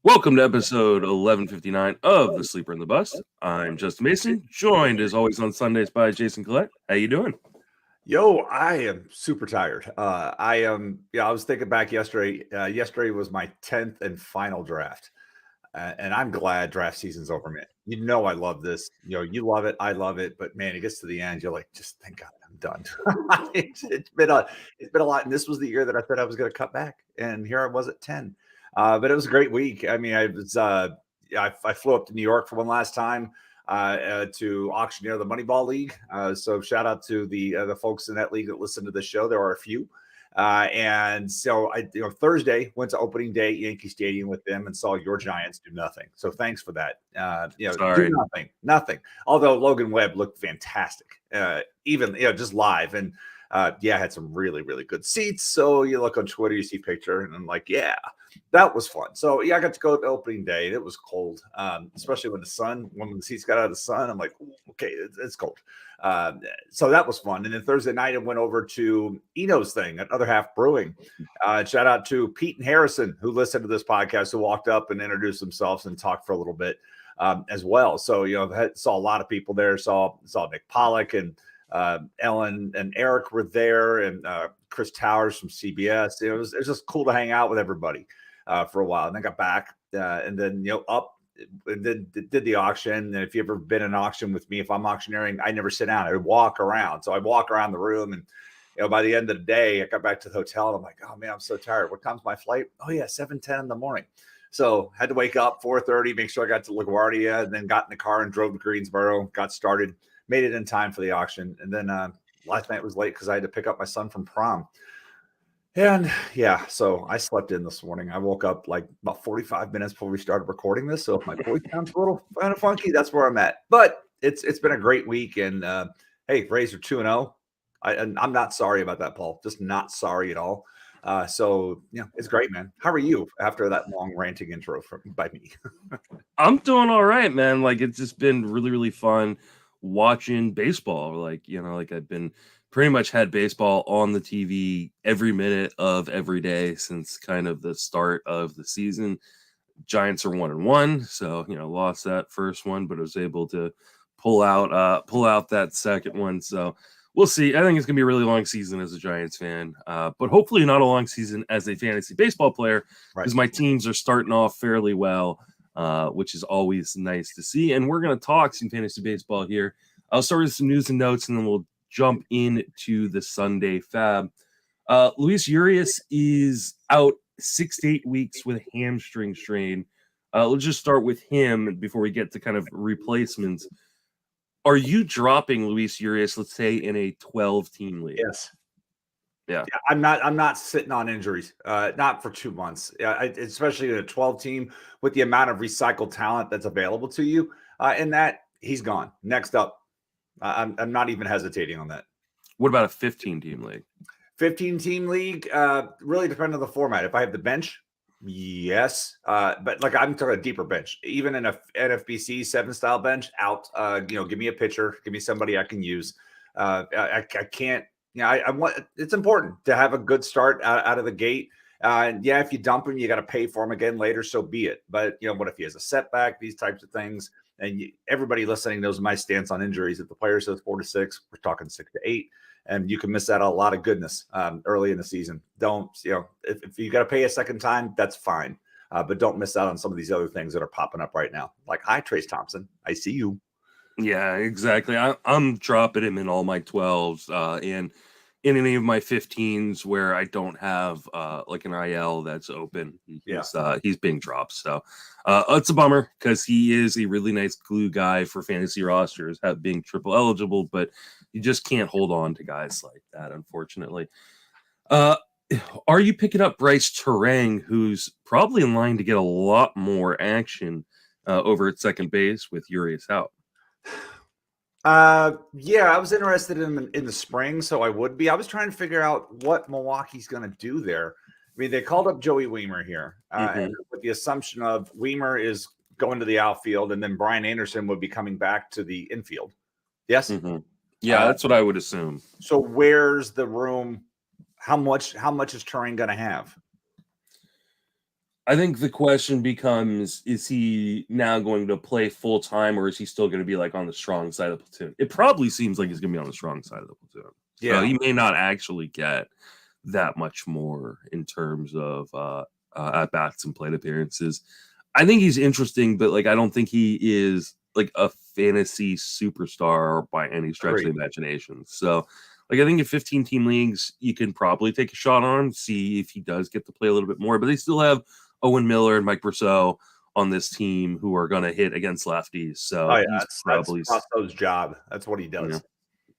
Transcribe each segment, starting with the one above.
Welcome to episode 1159 of The Sleeper and the Bust. I'm Justin Mason, joined as always on Sundays by Jason Collette. How you doing? Yo, I am super tired. I was thinking back yesterday. Yesterday was my 10th and final draft. And I'm glad draft season's over, man. You know I love this. You love it. I love it. But man, it gets to the end. You're like, just thank God I'm done. it's been a lot. And this was the year that I said I was going to cut back. And here I was at 10. But it was a great week. I mean, I flew up to New York for one last time to auctioneer the Moneyball League. So shout out to the folks in that league that listen to this show. There are a few. And so Thursday went to opening day at Yankee Stadium with them and saw your Giants do nothing. So thanks for that. Sorry. Do nothing. Although Logan Webb looked fantastic, even just live. And had some really, really good seats. So you look on Twitter, you see picture, and I'm like, yeah, that was fun. So I got to go to opening day. It was cold, especially when the seats got out of the sun. I'm like, okay, it's cold. So that was fun. And then Thursday night, I went over to Eno's thing at Other Half Brewing. Shout out to Pete and Harrison, who listened to this podcast, who walked up and introduced themselves and talked for a little bit as well. So, saw a lot of people there, saw Nick Pollock and Ellen and Eric were there, and Chris Towers from CBS. It was just cool to hang out with everybody for a while. And then got back and then up and then did the auction. And if you've ever been in an auction with me, if I'm auctioneering, I never sit down. I would walk around. So I walk around the room, and by the end of the day, I got back to the hotel and I'm like, oh man, I'm so tired. What time's my flight? Oh yeah, 7:10 in the morning. So had to wake up 4:30, make sure I got to LaGuardia, and then got in the car and drove to Greensboro, got started. Made it in time for the auction. And then last night was late because I had to pick up my son from prom. And so I slept in this morning. I woke up like about 45 minutes before we started recording this. So if my voice sounds a little kind of funky, that's where I'm at. But it's been a great week. And hey, Rays are 2-0. I'm not sorry about that, Paul. Just not sorry at all. So it's great, man. How are you after that long ranting intro by me? I'm doing all right, man. Like, it's just been really, really fun watching baseball. Like I've been pretty much had baseball on the TV every minute of every day since kind of the start of the season. Giants are 1-1, so lost that first one, but I was able to pull out that second one. So we'll see. I think it's gonna be a really long season as a Giants fan, but hopefully not a long season as a fantasy baseball player, because my teams are starting off fairly well. Which is always nice to see. And we're going to talk some fantasy baseball here. I'll start with some news and notes, and then we'll jump into the Sunday FAAB. Luis Urias is out 6 to 8 weeks with a hamstring strain. Let's just start with him before we get to kind of replacements. Are you dropping Luis Urias, let's say, in a 12-team league? Yes. Yeah, I'm not sitting on injuries, not for 2 months, especially in a 12 team with the amount of recycled talent that's available to you. And that he's gone. Next up, I'm not even hesitating on that. What about a 15-team league? 15-team league, really depends on the format. If I have the bench, yes, but like I'm talking a deeper bench, even in a NFBC 7-style bench, out. Give me a pitcher, give me somebody I can use. I can't. I want. It's important to have a good start out of the gate. If you dump him, you got to pay for him again later. So be it. But what if he has a setback? These types of things. And everybody listening knows my stance on injuries. If the player says 4 to 6, we're talking 6 to 8, and you can miss out on a lot of goodness early in the season. Don't if you got to pay a second time, that's fine. But don't miss out on some of these other things that are popping up right now. Like, hi, Trace Thompson, I see you. Yeah, exactly. I'm dropping him in all my 12s and in any of my 15s where I don't have like an IL that's open. He's being dropped. So it's a bummer because he is a really nice glue guy for fantasy rosters, being triple eligible, but you just can't hold on to guys like that, unfortunately. Are you picking up Brice Turang, who's probably in line to get a lot more action over at second base with Urias out? I was interested in the spring, so I would be. I was trying to figure out what Milwaukee's going to do there. I mean, they called up Joey Weimer here with the assumption of Weimer is going to the outfield, and then Brian Anderson would be coming back to the infield. Yes? Mm-hmm. Yeah, that's what I would assume. So where's the room? How much is Turang going to have? I think the question becomes, is he now going to play full time, or is he still going to be like on the strong side of the platoon? It probably seems like he's going to be on the strong side of the platoon. So he may not actually get that much more in terms of at bats and plate appearances. I think he's interesting, but like I don't think he is like a fantasy superstar by any stretch of the imagination. So like I think in 15 team leagues, you can probably take a shot on him, see if he does get to play a little bit more. But they still have Owen Miller and Mike Brousseau on this team who are going to hit against lefties. So that's Brousseau's job. That's what he does.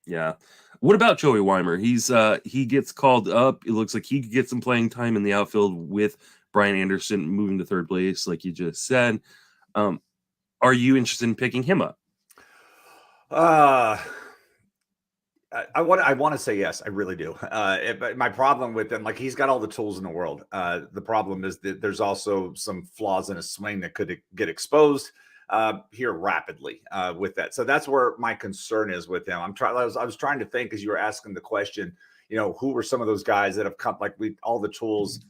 Yeah. What about Joey Weimer? He gets called up. It looks like he could get some playing time in the outfield with Brian Anderson moving to third base, like you just said. Are you interested in picking him up? I want to say yes, I really do. My problem with him, like he's got all the tools in the world. The problem is that there's also some flaws in his swing that could get exposed here rapidly with that. So that's where my concern is with him. I was trying to think as you were asking the question, who were some of those guys that have come like all the tools.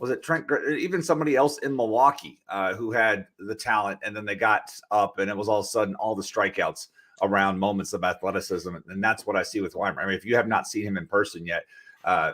Was it Trent, even somebody else in Milwaukee who had the talent and then they got up and it was all of a sudden all the strikeouts around moments of athleticism. And that's what I see with Weimer. I mean, if you have not seen him in person yet,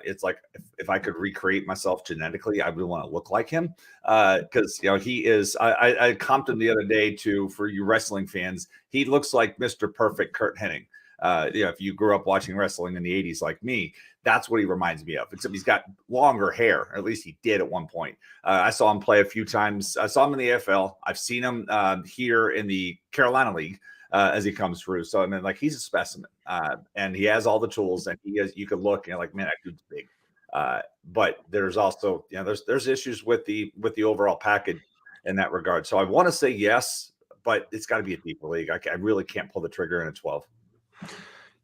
it's like if I could recreate myself genetically, I would want to look like him because he is. I comped him the other day for you wrestling fans. He looks like Mr. Perfect Kurt Hennig. If you grew up watching wrestling in the 80s like me, that's what he reminds me of. Except he's got longer hair, or at least he did at one point. I saw him play a few times. I saw him in the AFL. I've seen him here in the Carolina League. As he comes through. So, I mean, like he's a specimen and he has all the tools and you could look and like, man, that dude's big. But there's also, there's issues with the overall package in that regard. So I want to say yes, but it's got to be a deeper league. I really can't pull the trigger in a 12.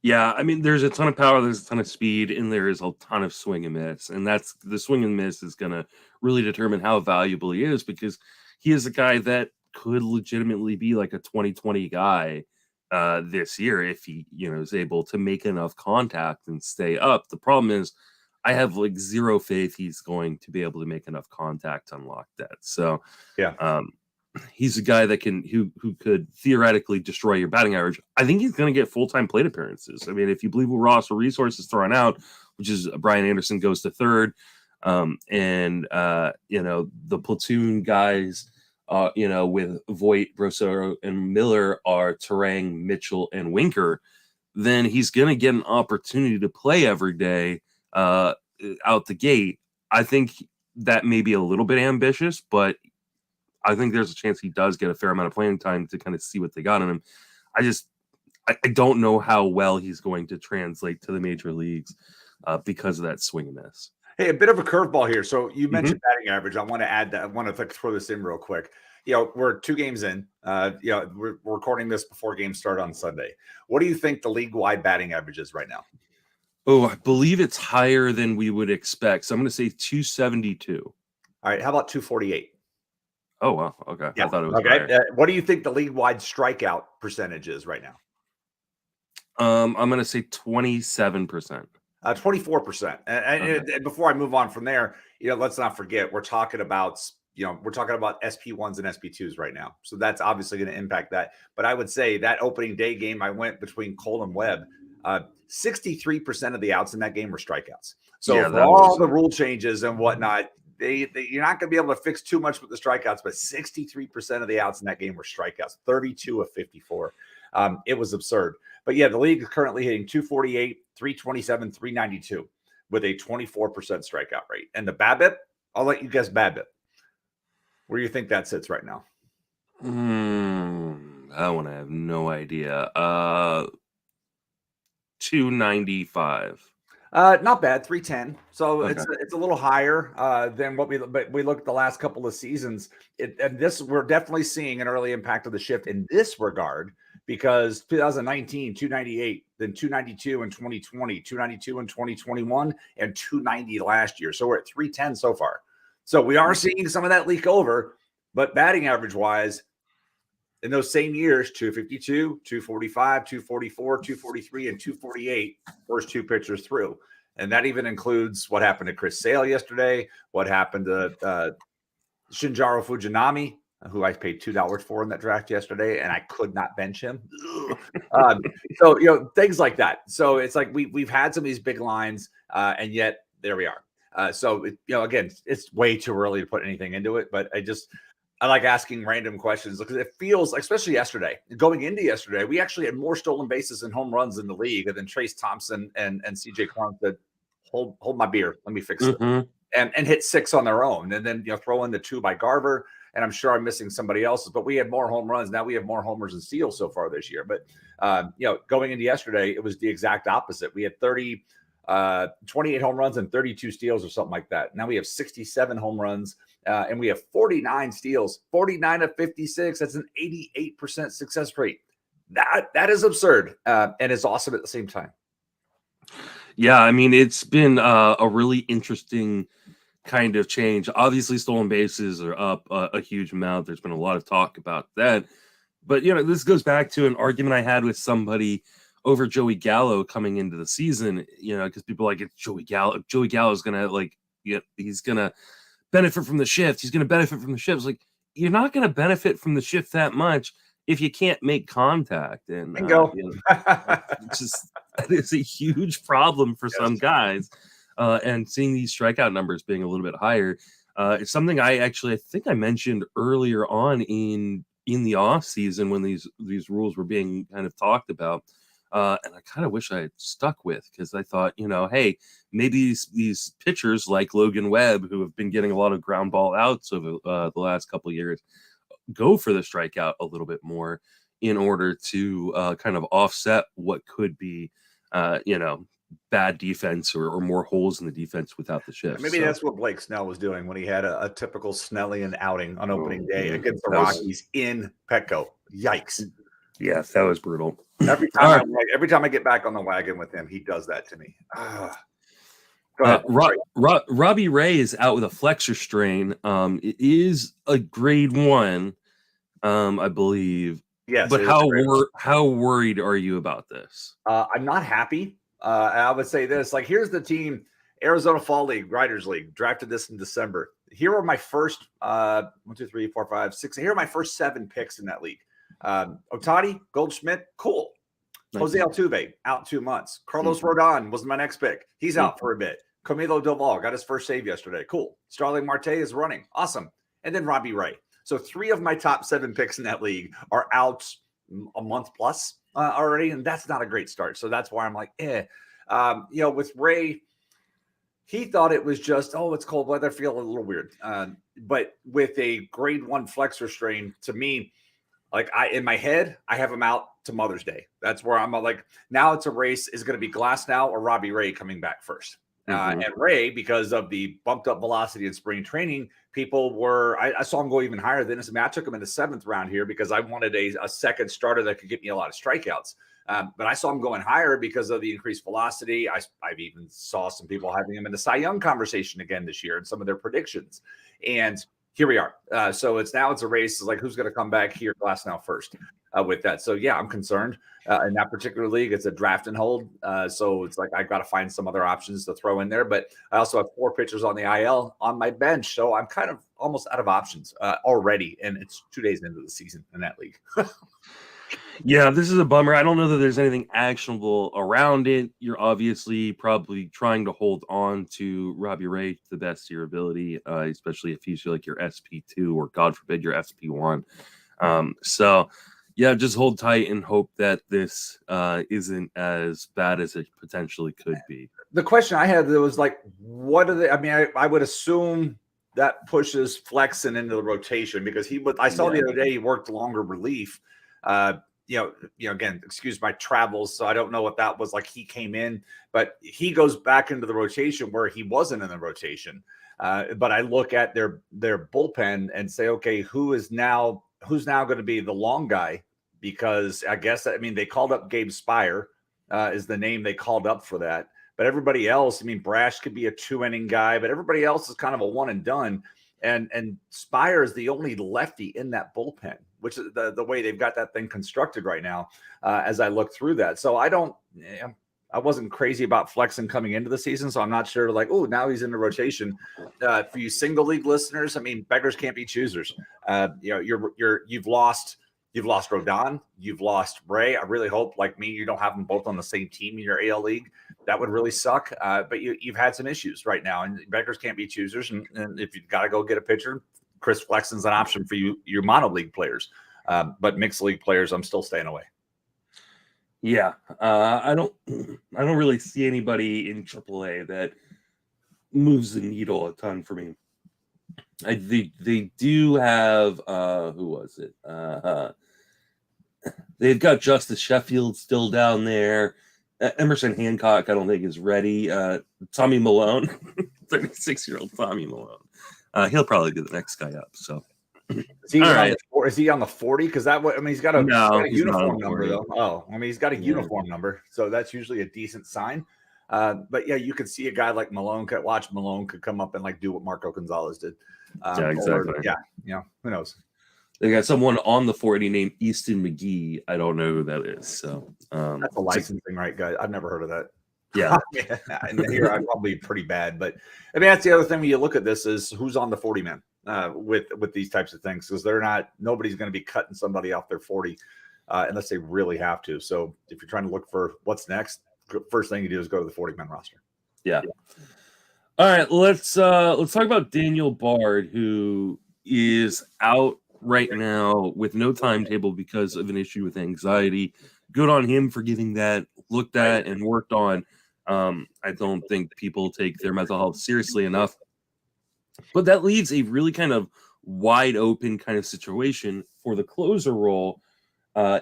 Yeah. I mean, there's a ton of power, there's a ton of speed, and there is a ton of swing and miss. And that's the swing and miss is going to really determine how valuable he is because he is a guy that could legitimately be like a 2020 guy this year if he is able to make enough contact and stay up. The problem is I have like zero faith he's going to be able to make enough contact to unlock that. So he's a guy that who could theoretically destroy your batting average. I think he's going to get full-time plate appearances. I mean, if you believe what roster resources throwing out, which is Brian Anderson goes to third, and the platoon guys with Voit, Brousseau, and Miller are Turang, Mitchell, and Winker, then he's going to get an opportunity to play every day out the gate. I think that may be a little bit ambitious, but I think there's a chance he does get a fair amount of playing time to kind of see what they got in him. I don't know how well he's going to translate to the major leagues because of that swing and miss. Hey, a bit of a curveball here. So you mentioned batting average. I want to add that. I want to throw this in real quick. We're 2 games in. We're recording this before games start on Sunday. What do you think the league-wide batting average is right now? Oh, I believe it's higher than we would expect. So I'm going to say 272. All right. How about 248? Oh, wow. Okay. Yeah. I thought it was okay. What do you think the league-wide strikeout percentage is right now? I'm going to say 27%. 24%. And before I move on from there, let's not forget we're talking about SP1s and SP2s right now. So that's obviously going to impact that. But I would say that opening day game I went between Cole and Webb, 63% of the outs in that game were strikeouts. So for all the rule changes and whatnot, you're not going to be able to fix too much with the strikeouts, but 63% of the outs in that game were strikeouts, 32 of 54. It was absurd. But yeah, the league is currently hitting 248, 327, 392 with a 24% strikeout rate. And the BABIP, I'll let you guess BABIP. Where do you think that sits right now? That one I have no idea. 295. Not bad, 310. So okay. It's a little higher than what we looked at the last couple of seasons. We're definitely seeing an early impact of the shift in this regard because 2019, 298, then 292 in 2020, 292 in 2021, and 290 last year. So we're at 310 so far. So we are seeing some of that leak over, but batting average wise, in those same years, 252, 245, 244, 243, and 248, first 2 pitchers through. And that even includes what happened to Chris Sale yesterday, what happened to Shinjaro Fujinami, who I paid $2 for in that draft yesterday, and I could not bench him. So, things like that. So it's like we've had some of these big lines, and yet there we are. So, again, it's way too early to put anything into it, but I like asking random questions because it feels, especially yesterday, going into yesterday, we actually had more stolen bases and home runs in the league than Trace Thompson and CJ Cron said, hold my beer. Let me fix it. And hit 6 on their own. And then, throw in the 2 by Garver. And I'm sure I'm missing somebody else's, but we had more home runs. Now we have more homers and steals so far this year. But, going into yesterday, it was the exact opposite. We had 28 home runs and 32 steals or something like that. Now we have 67 home runs and we have 49 steals, 49 of 56. That's an 88% success rate. That is absurd. And it's awesome at the same time. Yeah, I mean, it's been a really interesting kind of change. Obviously, stolen bases are up a huge amount. There's been a lot of talk about that. But, this goes back to an argument I had with somebody over Joey Gallo coming into the season, because people are like, it's Joey Gallo. Joey Gallo is going to, he's going to benefit from the shift. He's going to benefit from the shift. It's like, you're not going to benefit from the shift that much if you can't make contact. And Bingo. It's a huge problem for some guys. And seeing these strikeout numbers being a little bit higher, it's something I think I mentioned earlier on in the off season when these rules were being kind of talked about. And I kind of wish I had stuck with, because I thought, hey, maybe these pitchers like Logan Webb, who have been getting a lot of ground ball outs over the last couple of years, go for the strikeout a little bit more in order to kind of offset what could be, bad defense or more holes in the defense without the shift. Maybe that's what Blake Snell was doing when he had a typical Snellian outing on opening day against the Rockies in Petco. Yikes. Yeah, that was brutal. Every time I get back on the wagon with him, he does that to me. Go ahead. Robbie Ray is out with a flexor strain. It is a grade 1, I believe. Yes. But how worried are you about this? I'm not happy. I would say this. Here's the team, Arizona Fall League, Writers League, drafted this in December. Here are my first 1, 2, 3, 4, 5, 6. Here are my first 7 picks in that league. Otani, Goldschmidt, cool. Nice. Jose Altuve, out 2 months. Carlos Rodon was my next pick. He's out for a bit. Camilo Doval got his first save yesterday. Cool. Starling Marte is running. Awesome. And then Robbie Ray. So 3 of my top 7 picks in that league are out a month plus already, and that's not a great start. So that's why I'm like, with Ray, he thought it was just, it's cold weather, feel a little weird. But with a grade 1 flexor strain, to me, in my head, I have him out to Mother's Day. That's where I'm now it's a race. Is going to be Glasnow or Robbie Ray coming back first? And Ray, because of the bumped up velocity in spring training, people were, I saw him go even higher than this. I took him in the 7th round here because I wanted a second starter that could get me a lot of strikeouts. But I saw him going higher because of the increased velocity. I've even saw some people having him in the Cy Young conversation again this year and some of their predictions. And here we are. So it's a race. It's who's going to come back here, Glasnow first with that. So yeah, I'm concerned in that particular league. It's a draft and hold. So it's I've got to find some other options to throw in there. But I also have 4 pitchers on the IL on my bench. So I'm kind of almost out of options already. And it's 2 days into the season in that league. Yeah, this is a bummer. I don't know that there's anything actionable around it. You're obviously probably trying to hold on to Robbie Ray to the best of your ability, especially if he's your SP2 or, God forbid, your SP1. So, yeah, just hold tight and hope that this isn't as bad as it potentially could be. The question I had was what are they? I mean, I would assume that pushes Flexen into the rotation because I saw the other day he worked longer relief. Again, excuse my travels, so I don't know what that was like. He came in, but he goes back into the rotation where he wasn't in the rotation. But I look at their bullpen and say, okay, who's now going to be the long guy? Because they called up Gabe Spire is the name they called up for that. But everybody else, Brash could be a 2-inning guy, but everybody else is kind of a one and done. And Spire is the only lefty in that bullpen, which is the way they've got that thing constructed right now as I look through that. So I don't I wasn't crazy about flexing coming into the season, so I'm not sure. Like, oh, now he's in the rotation. For you single league listeners, I mean, beggars can't be choosers. You've lost Rodon, you've lost Ray. I really hope, like me, you don't have them both on the same team in your AL league. That would really suck. But you've had some issues right now, and beggars can't be choosers. And if you've got to go get a pitcher, Chris Flexen's an option for you mono league players. But mixed league players, I'm still staying away. Yeah, I don't really see anybody in AAA that moves the needle a ton for me. They do have who was it? They've got Justice Sheffield still down there. Emerson Hancock, I don't think is ready. Tommy Malone, 36-year-old Tommy Malone. He'll probably be the next guy up. So. Is he on the 40? Because he's got a uniform number though. Oh, I mean, he's got a uniform number, so that's usually a decent sign. But yeah, you could see a guy like Malone could come up and like do what Marco Gonzalez did. Yeah, exactly. Who knows? They got someone on the 40 named Easton McGee. I don't know who that is. So that's a licensing, right, guys? I've never heard of that. Yeah. And here I'm probably pretty bad, but I mean that's the other thing when you look at this is who's on the 40 man with these types of things, because nobody's going to be cutting somebody off their 40 unless they really have to. So if you're trying to look for what's next, first thing you do is go to the 40 man roster. Yeah. All right, let's talk about Daniel Bard, who is out right now with no timetable because of an issue with anxiety. Good on him for getting that looked at and worked on. I don't think people take their mental health seriously enough. But that leaves a really kind of wide open kind of situation for the closer role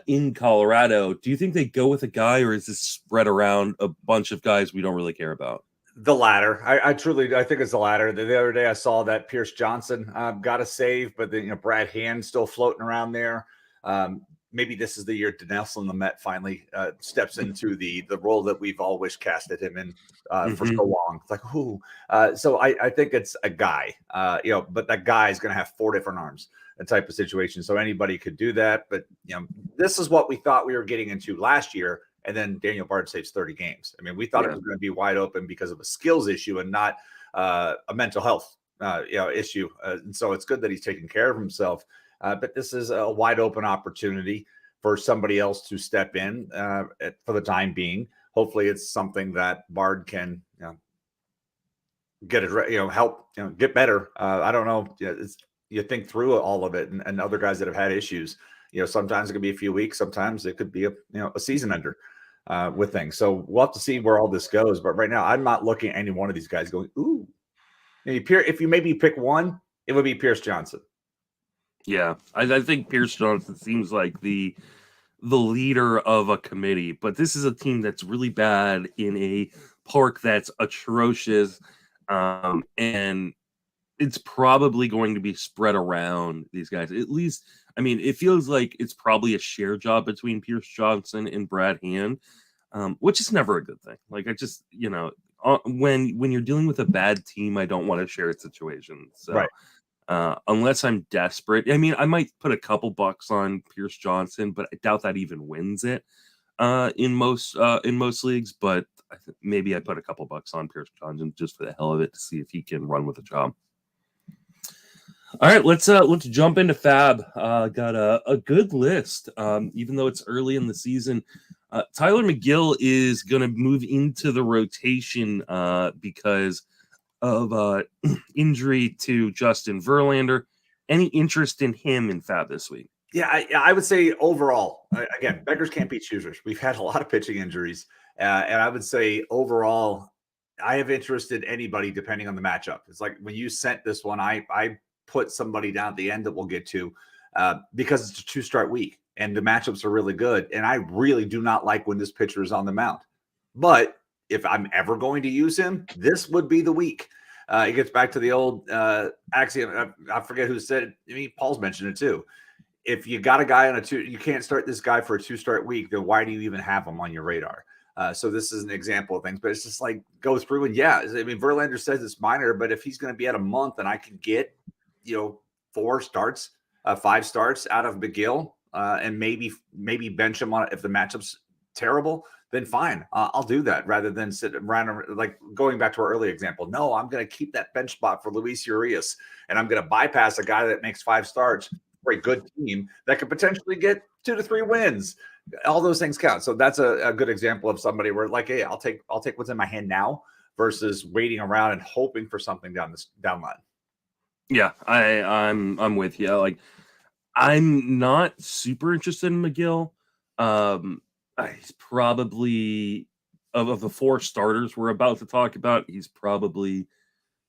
in Colorado. Do you think they go with a guy, or is this spread around a bunch of guys we don't really care about? The latter. I think it's the latter. The other day I saw that Pierce Johnson got a save, but then Brad Hand still floating around there. Maybe this is the year Dinelson the Met finally steps into the role that we've always casted him in for so long. It's like, who? So I think it's a guy, but that guy is going to have 4 different arms, a type of situation. So anybody could do that. But, this is what we thought we were getting into last year. And then Daniel Bard saves 30 games. I mean, we thought it was going to be wide open because of a skills issue and not a mental health issue. And so it's good that he's taking care of himself. But this is a wide open opportunity for somebody else to step in for the time being. Hopefully it's something that Bard can get it, help, get better. I don't know. You think through all of it and other guys that have had issues, sometimes it could be a few weeks. Sometimes it could be a season ender with things. So we'll have to see where all this goes. But right now I'm not looking at any one of these guys going, ooh, if you maybe pick one, it would be Pierce Johnson. Yeah, I think Pierce Johnson seems like the leader of a committee, but this is a team that's really bad in a park that's atrocious, and it's probably going to be spread around these guys. At least, I mean, it feels like it's probably a share job between Pierce Johnson and Brad Hand, which is never a good thing. Like, I just, when you're dealing with a bad team, I don't want to share situations. So. Right. Unless I'm desperate. I mean, I might put a couple bucks on Pierce Johnson, but I doubt that even wins it in most leagues. But maybe I put a couple bucks on Pierce Johnson just for the hell of it to see if he can run with the job. All right, let's jump into FAAB. Got a good list, even though it's early in the season. Tylor Megill is going to move into the rotation because of injury to Justin Verlander. Any interest in him in FAAB this week? Yeah, I would say overall, again, beggars can't be choosers. We've had a lot of pitching injuries, and I would say overall, I have interest in anybody depending on the matchup. It's like when you sent this one, I put somebody down at the end that we'll get to because it's a 2-start week and the matchups are really good, and I really do not like when this pitcher is on the mound. But if I'm ever going to use him, this would be the week. It gets back to the old axiom. I forget who said it. I mean, Paul's mentioned it too. If you got a guy on you can't start this guy for a 2-start week, then why do you even have him on your radar? So this is an example of things, but it's just like go through and I mean, Verlander says it's minor, but if he's going to be at a month and I can get, 4 starts, 5 starts out of Megill and maybe bench him on if the matchups terrible, then fine, I'll do that rather than sit around like going back to our early example. No, I'm going to keep that bench spot for Luis Urias, and I'm going to bypass a guy that makes 5 starts for a good team that could potentially get 2 to 3 wins. All those things count. So that's a good example of somebody where like, hey, I'll take what's in my hand now versus waiting around and hoping for something down line. Yeah, I'm with you. Like, I'm not super interested in Megill. He's probably of the 4 starters we're about to talk about, he's probably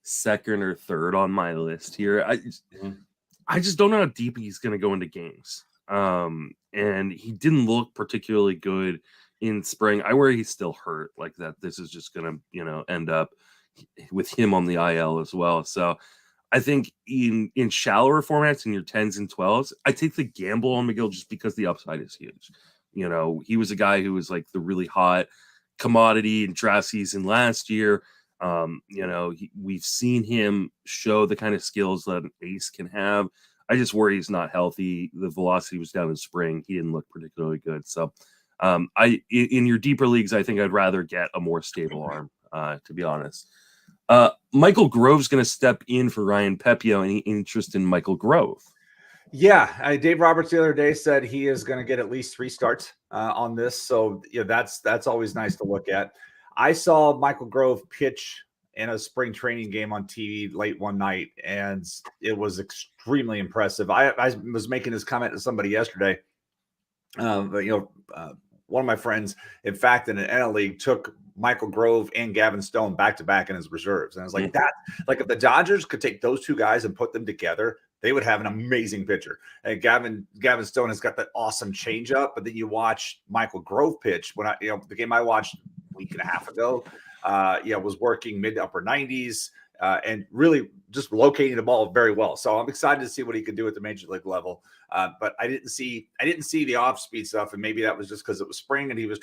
second or third on my list here. I just don't know how deep he's going to go into games. And he didn't look particularly good in spring. I worry he's still hurt, like that. This is just going to, end up with him on the IL as well. So I think in shallower formats, in your 10s and 12s, I take the gamble on Megill just because the upside is huge. He was a guy who was like the really hot commodity in draft season last year. We've seen him show the kind of skills that an ace can have. I just worry he's not healthy. The velocity was down in spring. He didn't look particularly good. So in your deeper leagues, I think I'd rather get a more stable arm, to be honest. Michael Grove's going to step in for Ryan Pepio. Any interest in Michael Grove? Yeah, Dave Roberts the other day said he is going to get at least 3 starts on this. So that's always nice to look at. I saw Michael Grove pitch in a spring training game on TV late one night, and it was extremely impressive. I was making this comment to somebody yesterday. One of my friends, in fact, in an NL league, took Michael Grove and Gavin Stone back to back in his reserves, and I was like, like if the Dodgers could take those 2 guys and put them together, they would have an amazing pitcher. And Gavin Stone has got that awesome changeup, but then you watch Michael Grove pitch. When the game I watched a week and a half ago, was working mid to upper 90s and really just locating the ball very well. So I'm excited to see what he can do at the major league level. But I didn't see the off speed stuff, and maybe that was just because it was spring and he was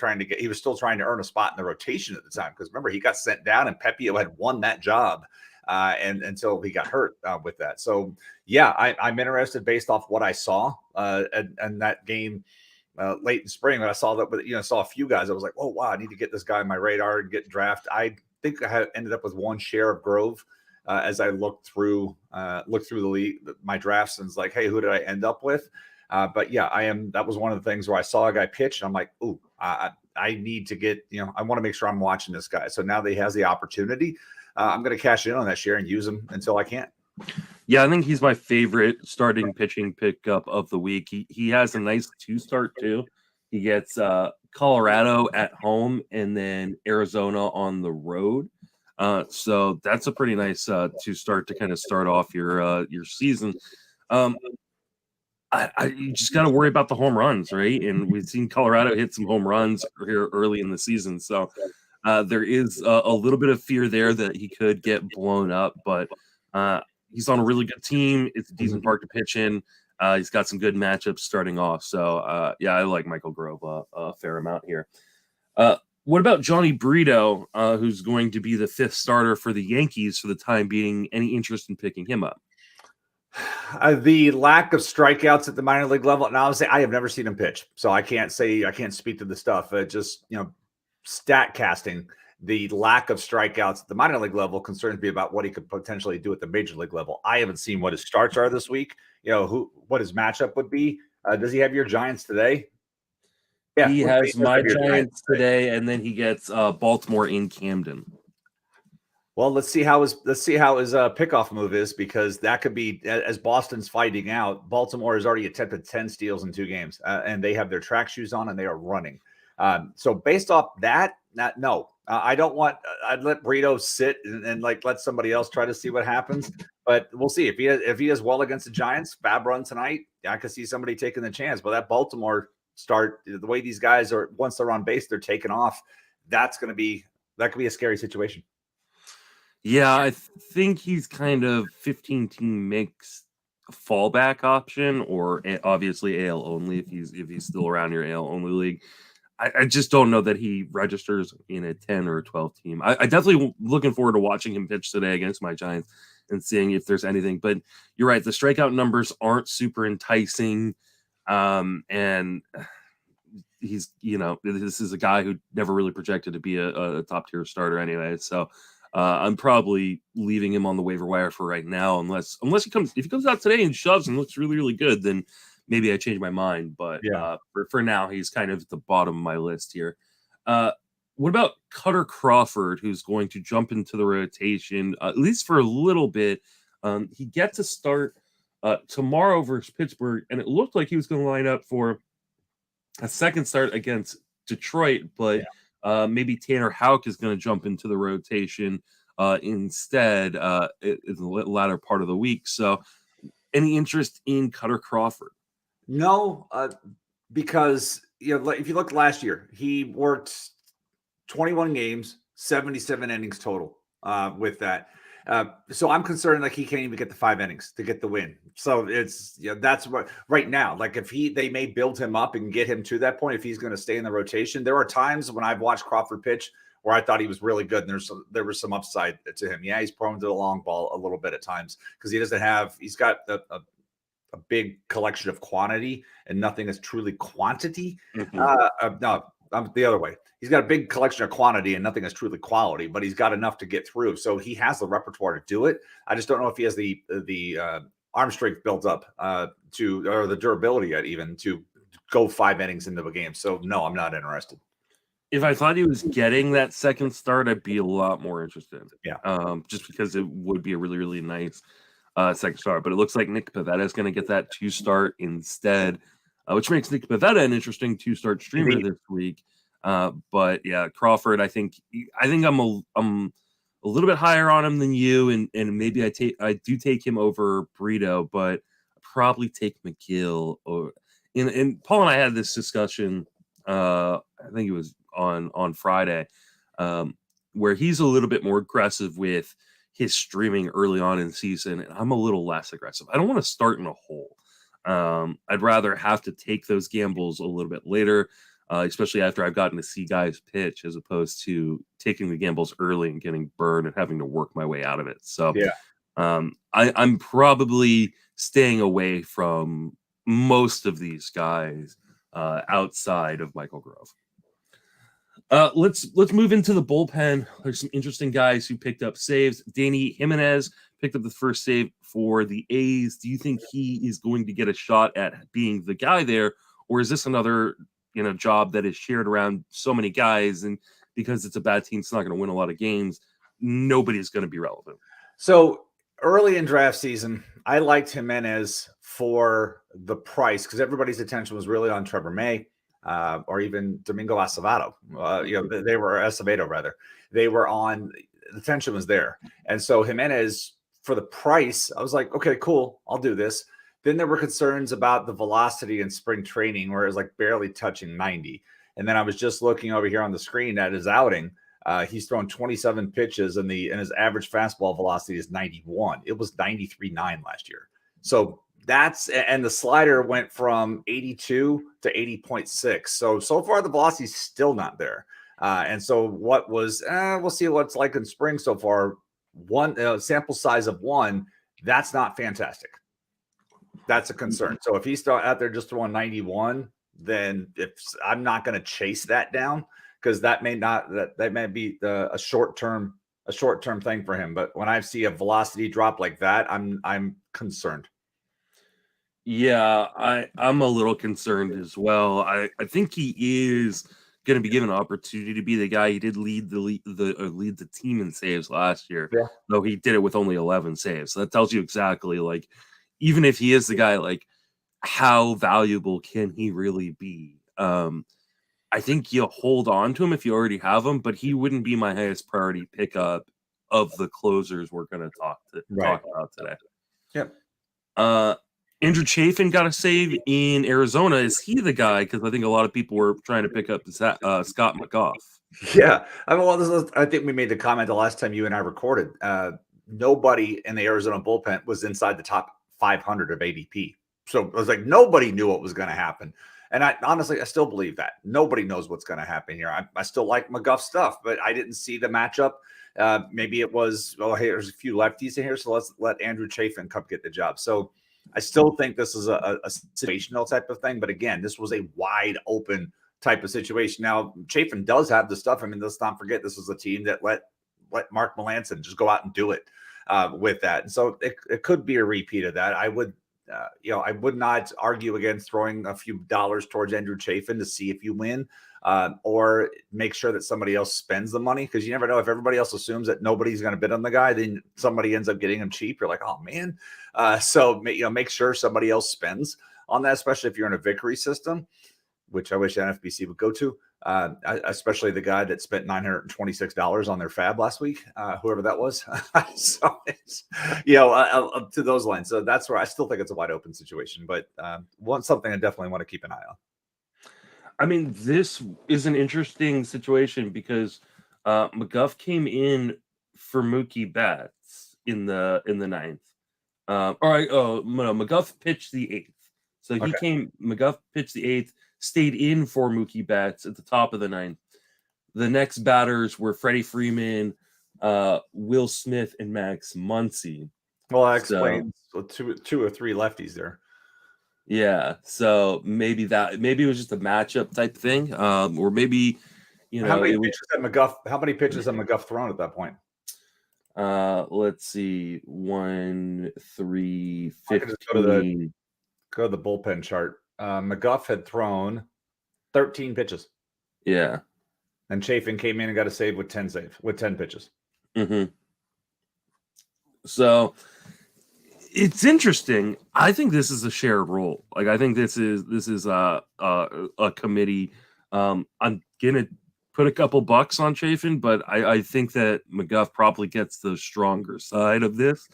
still trying to earn a spot in the rotation at the time. Because remember, he got sent down and Pepio had won that job. And until he got hurt with that. So yeah, I'm interested based off what I saw and that game late in spring. When I saw that, but saw a few guys, I was like, oh wow, I need to get this guy on my radar and get drafted. I think I ended up with 1 share of Grove as I looked through the league, my drafts, and was like, hey, who did I end up with? But yeah, that was one of the things where I saw a guy pitch and I'm like, ooh, I need to get, I want to make sure I'm watching this guy. So now that he has the opportunity, I'm going to cash in on that share and use him until I can. Yeah, I think he's my favorite starting pitching pickup of the week. He has a nice 2-start too. He gets Colorado at home and then Arizona on the road. So that's a pretty nice 2-start to kind of start off your season. You just got to worry about the home runs, right? And we've seen Colorado hit some home runs here early in the season. So there is a little bit of fear there that he could get blown up, but he's on a really good team. It's a decent park to pitch in. He's got some good matchups starting off. So, I like Michael Grove a fair amount here. What about Johnny Brito, who's going to be the 5th starter for the Yankees for the time being? Any interest in picking him up? The lack of strikeouts at the minor league level, and obviously I have never seen him pitch, so I can't speak to the stuff. Just stat casting, the lack of strikeouts at the minor league level concerns me about what he could potentially do at the major league level. I haven't seen what his starts are this week. What his matchup would be. Does he have your Giants today? Yeah, he has my Giants today, and then he gets Baltimore in Camden. Well, let's see how his pickoff move is, because that could be, as Boston's fighting out. Baltimore has already attempted 10 steals in 2 games, and they have their track shoes on and they are running. So based off that, no, I don't want. I'd let Brito sit and let somebody else try to see what happens. But we'll see if he does well against the Giants. FAAB run tonight. I could see somebody taking the chance. But that Baltimore start, the way these guys are, once they're on base, they're taking off. That could be a scary situation. Yeah, I think he's kind of 15-team mix fallback option, or obviously AL only if he's still around your AL only league. I just don't know that he registers in a 10 or a 12 team. I definitely looking forward to watching him pitch today against my Giants and seeing if there's anything. But you're right, the strikeout numbers aren't super enticing, and this is a guy who never really projected to be a top tier starter anyway. So I'm probably leaving him on the waiver wire for right now, unless if he comes out today and shoves and looks really, really good, then maybe I change my mind. But for now, he's kind of at the bottom of my list here. What about Kutter Crawford, who's going to jump into the rotation, at least for a little bit? He gets a start tomorrow versus Pittsburgh, and it looked like he was going to line up for a second start against Detroit, but maybe Tanner Houck is going to jump into the rotation instead in the latter part of the week. So any interest in Kutter Crawford? No, because if you look last year, he worked 21 games, 77 innings total with that. So I'm concerned like he can't even get the 5 innings to get the win. So it's that's what right now, like if they may build him up and get him to that point, if he's going to stay in the rotation. There are times when I've watched Crawford pitch where I thought he was really good and there was some upside to him. Yeah, he's prone to the long ball a little bit at times because he's got a big collection of quantity and nothing is truly quantity. No, I'm the other way. He's got a big collection of quantity and nothing is truly quality, but he's got enough to get through. So he has the repertoire to do it. I just don't know if he has the arm strength built up or the durability yet even to go 5 innings into a game. So no, I'm not interested. If I thought he was getting that second start, I'd be a lot more interested. Yeah. Just because it would be a really, really nice second start. But it looks like Nick Pivetta is going to get that 2 start instead, which makes Nick Pivetta an interesting 2-start streamer this week. But yeah, Crawford, I think I'm a little bit higher on him than you, and maybe I do take him over Brito, but I probably take Megill. And Paul and I had this discussion. I think it was on Friday, where he's a little bit more aggressive with his streaming early on in the season, and I'm a little less aggressive. I don't want to start in a hole. I'd rather have to take those gambles a little bit later, especially after I've gotten to see guys pitch, as opposed to taking the gambles early and getting burned and having to work my way out of it. So I'm probably staying away from most of these guys outside of Michael Grove. Let's move into the bullpen. There's some interesting guys who picked up saves. Dany Jimenez picked up the first save for the A's. Do you think he is going to get a shot at being the guy there, or is this another job that is shared around so many guys, and because it's a bad team, it's not going to win a lot of games, nobody's going to be relevant? So early in draft season, I liked Jimenez for the price because everybody's attention was really on Trevor May. Or even Domingo Acevedo, they were Acevedo rather. They were on. The tension was there, and so Jimenez for the price, I was like, okay, cool, I'll do this. Then there were concerns about the velocity in spring training, where it was like barely touching 90. And then I was just looking over here on the screen at his outing. He's thrown 27 pitches, and his average fastball velocity is 91. It was 93.9 last year. So. And the slider went from 82 to 80.6. So far the velocity is still not there. And so what was, we'll see what it's like in spring so far. One sample size of 1, that's not fantastic. That's a concern. So if he's out there just throwing 91, then I'm not going to chase that down because that may be a short-term thing for him. But when I see a velocity drop like that, I'm concerned. Yeah, I'm a little concerned as well. I think he is going to be given an opportunity to be the guy. He did lead the team in saves last year, though he did it with only 11 saves. So that tells you exactly, like, even if he is the guy, like, how valuable can he really be? I think you hold on to him if you already have him, but he wouldn't be my highest priority pickup of the closers we're going to talk about today. Yep. Andrew Chafin got a save in Arizona. Is he the guy? Because I think a lot of people were trying to pick up Scott McGough. Yeah. I think we made the comment the last time you and I recorded. Nobody in the Arizona bullpen was inside the top 500 of ADP. So it was like nobody knew what was going to happen. And I still believe that. Nobody knows what's going to happen here. I still like McGough's stuff, but I didn't see the matchup. Maybe it was, hey, there's a few lefties in here, so let's let Andrew Chafin come get the job. So I still think this is a situational type of thing. But again, this was a wide open type of situation. Now, Chafin does have the stuff. I mean, let's not forget this was a team that let Mark Melancon just go out and do it with that. And so it could be a repeat of that. I would, I would not argue against throwing a few dollars towards Andrew Chafin to see if you win, or make sure that somebody else spends the money, because you never know, if everybody else assumes that nobody's going to bid on the guy, then somebody ends up getting him cheap. You're like, oh man. So make sure somebody else spends on that, especially if you're in a victory system, which I wish NFBC would go to, especially the guy that spent $926 on their FAAB last week, whoever that was. So it's, to those lines. So that's where I still think it's a wide open situation, but something I definitely want to keep an eye on. I mean, this is an interesting situation because McGough came in for Mookie Betts in the ninth. McGough pitched the eighth. So McGough pitched the eighth, stayed in for Mookie Betts at the top of the ninth. The next batters were Freddie Freeman, Will Smith, and Max Muncy. Well, that explains two or three lefties there. Yeah, so maybe it was just a matchup type thing, or maybe how many pitches had McGough thrown at that point? Let's see, 1, 3, 15. Go to the bullpen chart. McGough had thrown 13 pitches. Yeah. And Chafin came in and got a save with 10 pitches. Mm-hmm. So it's interesting. I think this is a shared role. Like, I think this is a committee. I'm gonna put a couple bucks on Chafin, but I think that McGough probably gets the stronger side of this.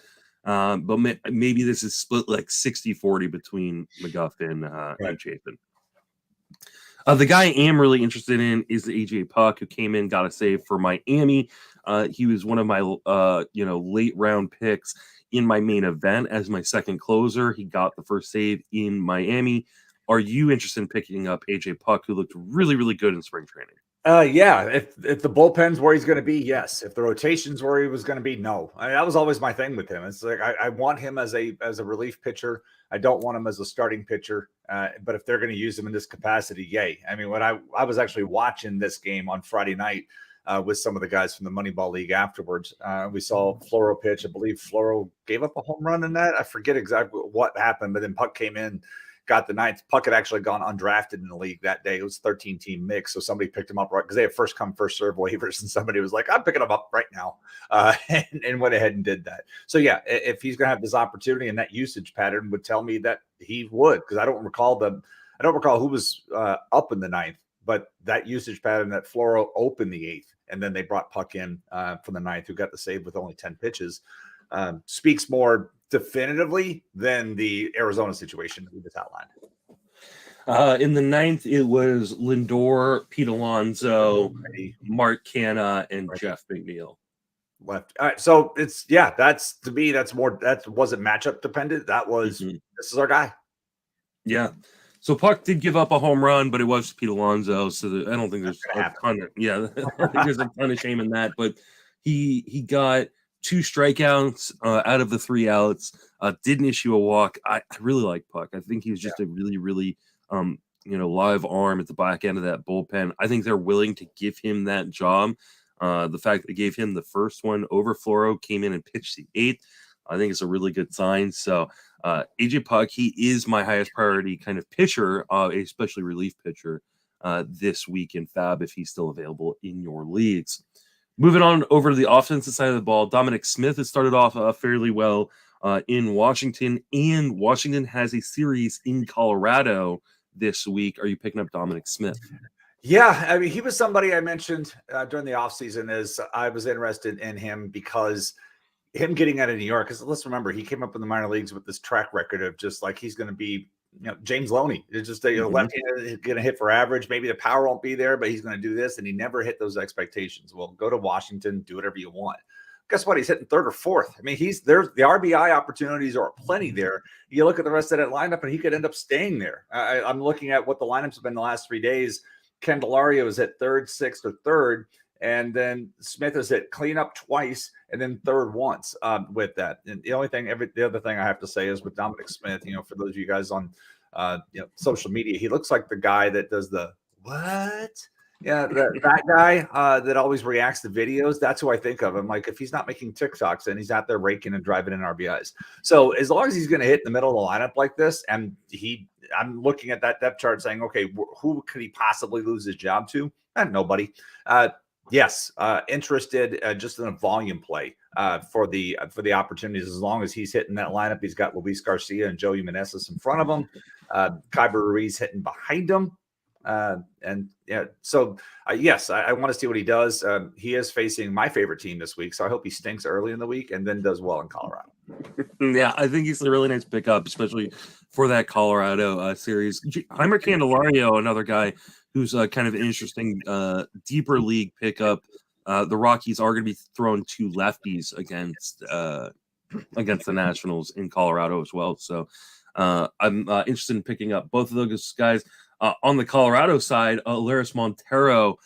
But maybe this is split like 60-40 between McGough and Chafin. The guy I am really interested in is AJ Puck, who came in, got a save for Miami. He was one of my late round picks in my main event as my second closer. He got the first save in Miami. Are you interested in picking up AJ Puck, who looked really, really good in spring training? Yeah. If the bullpen's where he's going to be, yes. If the rotation's where he was going to be, no. I mean, that was always my thing with him. It's like I want him as a relief pitcher. I don't want him as a starting pitcher. But if they're going to use him in this capacity, yay. I mean, when I was actually watching this game on Friday night with some of the guys from the Moneyball League afterwards, we saw Floro pitch. I believe Floro gave up a home run in that. I forget exactly what happened, but then Puck came in, got the ninth. Puck had actually gone undrafted in the league that day. It was 13-team mix, so somebody picked him up right because they had first come, first serve waivers, and somebody was like, I'm picking him up right now, and went ahead and did that. So, yeah, if he's going to have this opportunity, and that usage pattern would tell me that he would, because I don't recall who was up in the ninth, but that usage pattern that Floro opened the eighth, and then they brought Puck in from the ninth, who got the save with only 10 pitches, speaks more definitively than the Arizona situation that we just outlined. In the ninth, it was Lindor, Pete Alonso, Mark Canha, and Jeff McNeil. Left. All right. So that's to me, that wasn't matchup dependent. That was This is our guy. Yeah. So Puck did give up a home run, but it was Pete Alonso. So I don't think there's a ton of shame in that. But he got 2 strikeouts out of the 3 outs. Didn't issue a walk. I really like Puck. I think he was just a really, really live arm at the back end of that bullpen. I think they're willing to give him that job. The fact that they gave him the first one over Floro, came in and pitched the 8th, I think it's a really good sign. So AJ Puck, he is my highest priority kind of pitcher, especially relief pitcher this week in FAAB if he's still available in your leagues. Moving on over to the offensive side of the ball, Dominic Smith has started off fairly well in Washington, and Washington has a series in Colorado this week. Are you picking up Dominic Smith? Yeah, I mean, he was somebody I mentioned during the offseason as I was interested in him because him getting out of New York, because let's remember, he came up in the minor leagues with this track record of just like he's going to be James Loney. It's just left-handed, going to hit for average. Maybe the power won't be there, but he's going to do this, and he never hit those expectations. Well, go to Washington, do whatever you want. Guess what? He's hitting 3rd or 4th. I mean, there's the RBI opportunities are plenty there. You look at the rest of that lineup, and he could end up staying there. I'm looking at what the lineups have been the last 3 days. Candelario is at 3rd, 6th, or 3rd. And then Smith is at cleanup twice and then 3rd once with that. And the other thing I have to say is with Dominic Smith, for those of you guys on social media, he looks like the guy that does the what? Yeah, that guy that always reacts to videos, that's who I think of. I'm like, if he's not making TikToks, then he's out there raking and driving in RBIs. So as long as he's going to hit in the middle of the lineup like this, and I'm looking at that depth chart saying, okay, who could he possibly lose his job to? Nobody. Yes, interested just in a volume play for the opportunities. As long as he's hitting that lineup, he's got Luis Garcia and Joe Jimenez in front of him. Kyber Ruiz hitting behind him. And yeah, so yes, I want to see what he does. He is facing my favorite team this week, so I hope he stinks early in the week and then does well in Colorado. Yeah, I think he's a really nice pickup, especially for that Colorado series. Weimer Candelario, another guy who's kind of an interesting deeper league pickup. The Rockies are going to be throwing 2 lefties against the Nationals in Colorado as well. So I'm interested in picking up both of those guys. On the Colorado side, Elehuris Montero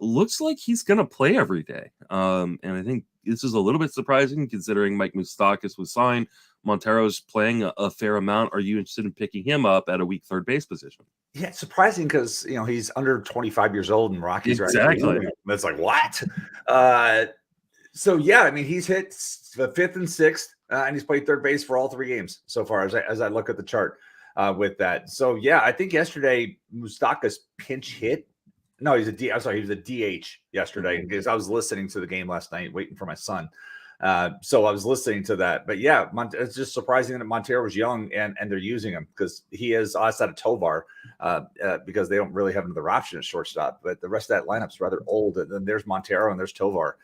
looks like he's going to play every day. And I think this is a little bit surprising considering Mike Moustakas was signed. Montero's playing a fair amount. Are you interested in picking him up at a weak third base position? Yeah, it's surprising because, he's under 25 years old and Rockies exactly. Right. That's like, what? So, yeah, I mean, he's hit the 5th and 6th, and he's played third base for all 3 games so far as I look at the chart. With that. So, yeah, I think yesterday Moustakas pinch hit. No, he was a DH yesterday because I was listening to the game last night waiting for my son. So I was listening to that. But, yeah, it's just surprising that Montero was young and they're using him because he is outside of Tovar because they don't really have another option at shortstop. But the rest of that lineup's rather old. And then there's Montero and there's Tovar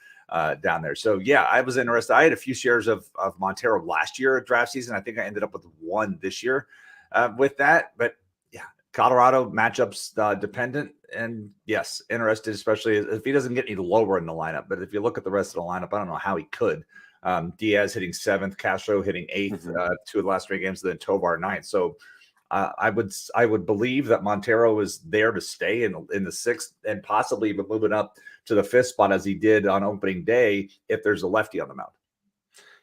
down there. So, yeah, I was interested. I had a few shares of Montero last year at draft season. I think I ended up with 1 this year. With that, but yeah, Colorado matchups dependent, and yes, interested, especially if he doesn't get any lower in the lineup. But if you look at the rest of the lineup, I don't know how he could. Diaz hitting 7th, Castro hitting 8th, 2 of the last 3 games, then Tovar 9th. So I would believe that Montero is there to stay in the 6th and possibly even moving up to the 5th spot as he did on opening day if there's a lefty on the mound.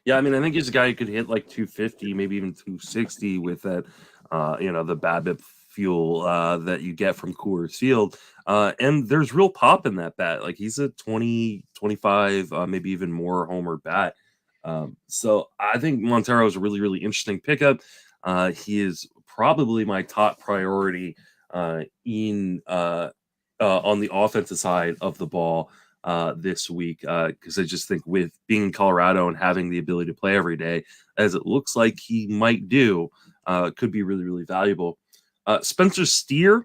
Yeah, I mean, I think he's a guy who could hit like 250, maybe even 260 with that, the BABIP fuel that you get from Coors Field. And there's real pop in that bat. Like he's a 20, 25, maybe even more homer bat. So I think Montero is a really, really interesting pickup. He is probably my top priority on the offensive side of the ball this week because I just think with being in Colorado and having the ability to play every day, as it looks like he might do, could be really, really valuable. Spencer Steer,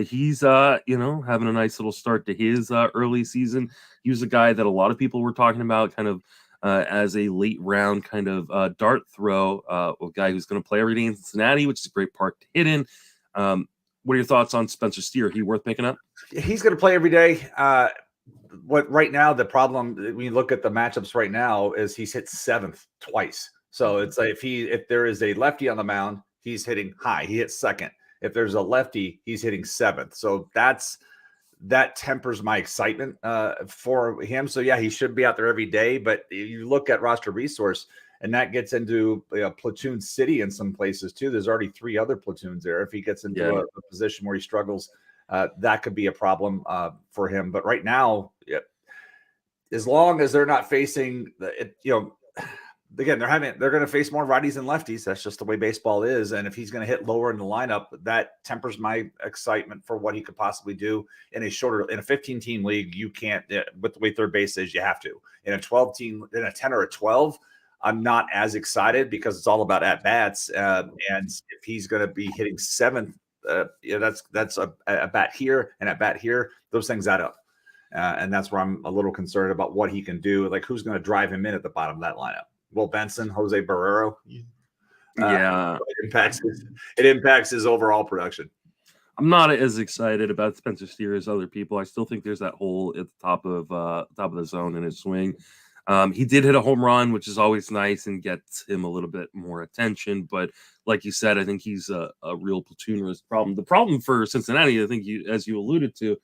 he's having a nice little start to his early season. He was a guy that a lot of people were talking about kind of as a late round kind of dart throw, a guy who's going to play every day in Cincinnati, which is a great park to hit in. What are your thoughts on Spencer Steer? He worth picking up? He's going to play every day. What right now the problem when you look at the matchups right now is he's hit 7th twice. So it's like if there is a lefty on the mound, he's hitting high. He hits 2nd. If there's a lefty, he's hitting 7th. So that tempers my excitement for him. So yeah, he should be out there every day. But you look at roster resource, and that gets into platoon city in some places too. There's already 3 other platoons there. If he gets into a position where he struggles, that could be a problem for him. But right now, as long as they're not facing again, they're going to face more righties and lefties. That's just the way baseball is. And if he's going to hit lower in the lineup, that tempers my excitement for what he could possibly do in a 15-team league. You can't, with the way third base is, you have to. In a 12-team, in a 10 or a 12, I'm not as excited because it's all about at bats. And if he's going to be hitting 7th, that's a bat here and a bat here. Those things add up. And that's where I'm a little concerned about what he can do. Like, who's going to drive him in at the bottom of that lineup? Will Benson, Jose Barrero? It impacts his overall production. I'm not as excited about Spencer Steer as other people. I still think there's that hole at the top of the zone in his swing. He did hit a home run, which is always nice and gets him a little bit more attention. But like you said, I think he's a real platoon risk problem. The problem for Cincinnati, I think as you alluded to,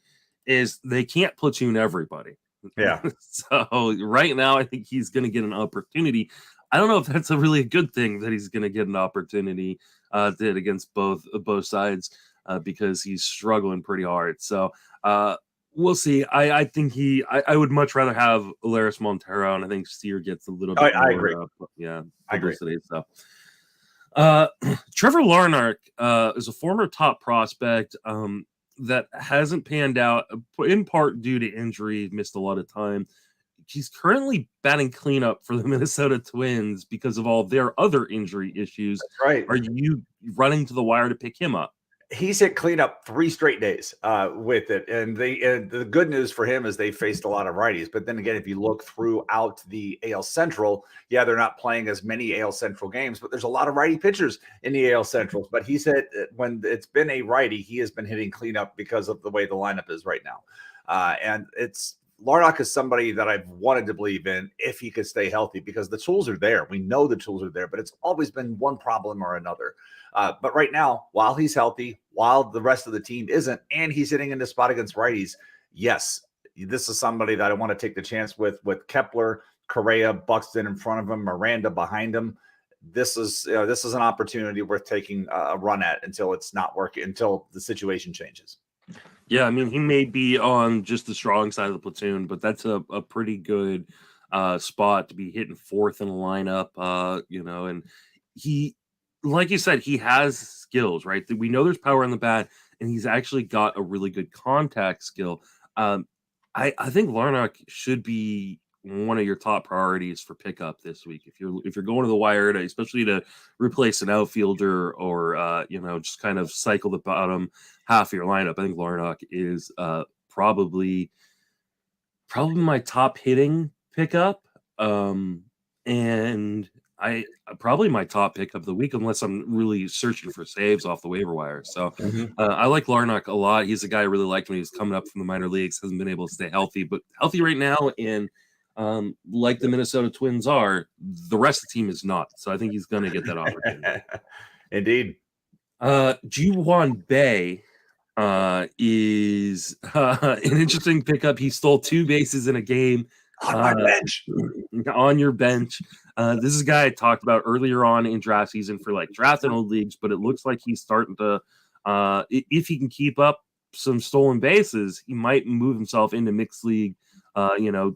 is they can't platoon everybody. Yeah. So right now, I think he's going to get an opportunity. I don't know if that's a really good thing that he's going to get an opportunity against both sides. because he's struggling pretty hard. So we'll see. I think I would much rather have Elehuris Montero, and I think Steer gets a little bit more. I agree. Publicity. So Trevor Larnach is a former top prospect that hasn't panned out, in part due to injury, missed a lot of time. He's currently batting cleanup for the Minnesota Twins because of all their other injury issues. That's right. Are you running to the wire to pick him up? He's hit cleanup 3 straight days with it. And the good news for him is they faced a lot of righties. But then again, if you look throughout the AL Central, they're not playing as many AL Central games, but there's a lot of righty pitchers in the AL Central. But he's hit, when it's been a righty, he has been hitting cleanup because of the way the lineup is right now. And Larnach is somebody that I've wanted to believe in if he could stay healthy, because the tools are there. We know the tools are there, but it's always been one problem or another. But right now, while he's healthy, while the rest of the team isn't, and he's hitting in the spot against righties, yes, this is somebody that I want to take the chance with Kepler, Correa, Buxton in front of him, Miranda behind him. This is an opportunity worth taking a run at until it's not working, until the situation changes. Yeah, I mean, he may be on just the strong side of the platoon, but that's a pretty good spot to be hitting fourth in the lineup, and he, like you said, he has skills, right? We know there's power in the bat, and he's actually got a really good contact skill. I think Larnach should be one of your top priorities for pickup this week. If you're going to the wire, especially to replace an outfielder or just kind of cycle the bottom half of your lineup, I think Larnach is probably my top hitting pickup, and probably my top pick of the week, unless I'm really searching for saves off the waiver wire. So I like Larnach a lot. He's a guy I really liked when he was coming up from the minor leagues. Hasn't been able to stay healthy, but healthy right now. And like the Minnesota Twins are, the rest of the team is not. So I think he's going to get that opportunity. Indeed. Hwan Bae is an interesting pickup. He stole 2 bases in a game. On my bench. On your bench. This is a guy I talked about earlier on in draft season for like draft and old leagues, but it looks like he's starting to, if he can keep up some stolen bases, he might move himself into mixed league,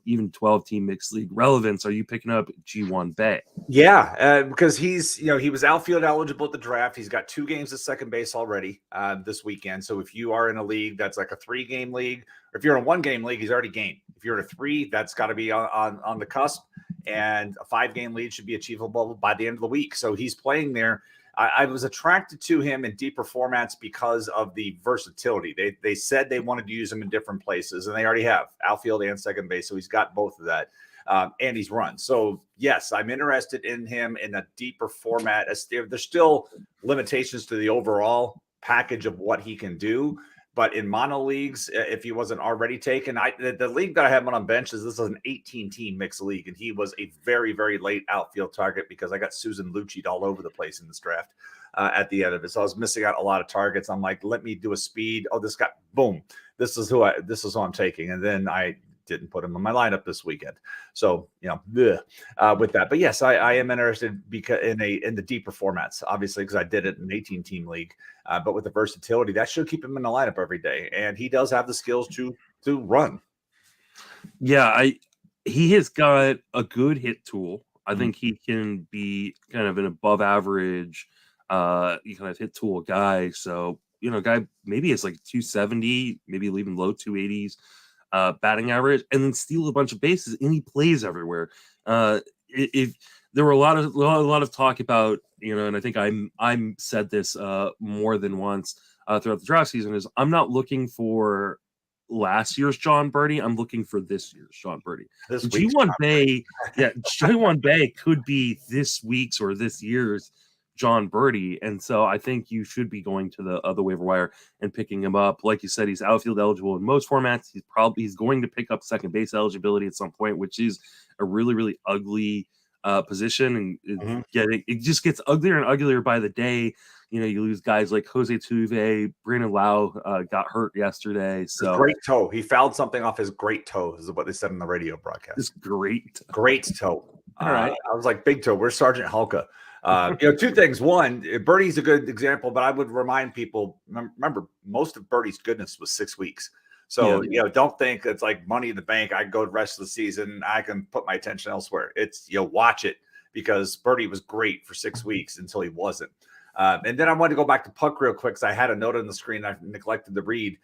even 12-team mixed league relevance. Are you picking up Hwan Bae? Yeah, because he's, he was outfield eligible at the draft. He's got 2 games at second base already this weekend. So if you are in a league that's like a 3-game league, or if you're in a 1-game league, he's already gamed. If you're in a 3, that's got to be on the cusp, and a 5-game lead should be achievable by the end of the week. So he's playing there. I was attracted to him in deeper formats because of the versatility. They said they wanted to use him in different places, and they already have outfield and second base. So he's got both of that, and he's run. So yes, I'm interested in him in a deeper format. There's still limitations to the overall package of what he can do. But in mono leagues, if he wasn't already taken, the league that I have him on bench this is an 18-team mixed league, and he was a very, very late outfield target because I got Susan Lucci'd all over the place in this draft at the end of it. So I was missing out a lot of targets. I'm like, let me do a speed. Oh, this guy, boom. This is who I'm taking. And then I didn't put him in my lineup this weekend. So, with that. But yes, I am interested because in the deeper formats, obviously, because I did it in an 18-team league. But with the versatility, that should keep him in the lineup every day. And he does have the skills to run. Yeah, he has got a good hit tool. I think he can be kind of an above average kind of hit tool guy. So, guy maybe it's like 270, maybe even low 280s. Batting average, and then steal a bunch of bases, and he plays everywhere. If there were a lot of talk about, and I think I'm said this more than once throughout the draft season, is I'm not looking for last year's John Birdie. I'm looking for this year's John Birdie. Hwan Bae could be this week's or this year's John Birdie, and so I think you should be going to the other waiver wire and picking him up. Like you said, he's outfield eligible in most formats. He's going to pick up second base eligibility at some point, which is a really, really ugly position, and it just gets uglier and uglier by the day. You lose guys like Jose Tuve, Brandon Lau got hurt yesterday. So great toe. He fouled something off his great toe, is what they said in the radio broadcast. This great toe. All right. I was like, big toe. Where's Sergeant Hulka? Two things. One, Birdie's a good example, but I would remind people, remember, most of Birdie's goodness was 6 weeks. So, don't think it's like money in the bank. I can go the rest of the season. I can put my attention elsewhere. It's, watch it, because Birdie was great for 6 weeks until he wasn't. And then I wanted to go back to puck real quick, because I had a note on the screen I neglected to read.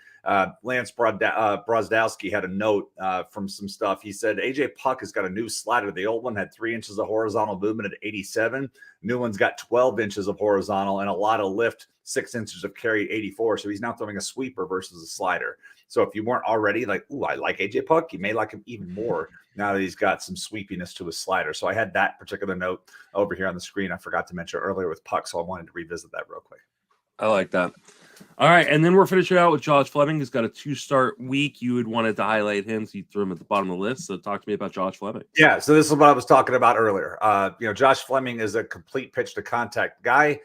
Lance Brozdowski had a note from some stuff. He said, AJ Puck has got a new slider. The old one had 3 inches of horizontal movement at 87. New one's got 12 inches of horizontal and a lot of lift, 6 inches of carry, 84. So he's now throwing a sweeper versus a slider. So if you weren't already like, ooh, I like AJ Puck, you may like him even more now that he's got some sweepiness to his slider. So I had that particular note over here on the screen. I forgot to mention earlier with Puck, so I wanted to revisit that real quick. I like that. All right, and then we're finishing out with Josh Fleming. He's got a 2-start week. You had wanted to highlight him, so you threw him at the bottom of the list. So talk to me about Josh Fleming. Yeah, so this is what I was talking about earlier. Josh Fleming is a complete pitch to contact guy.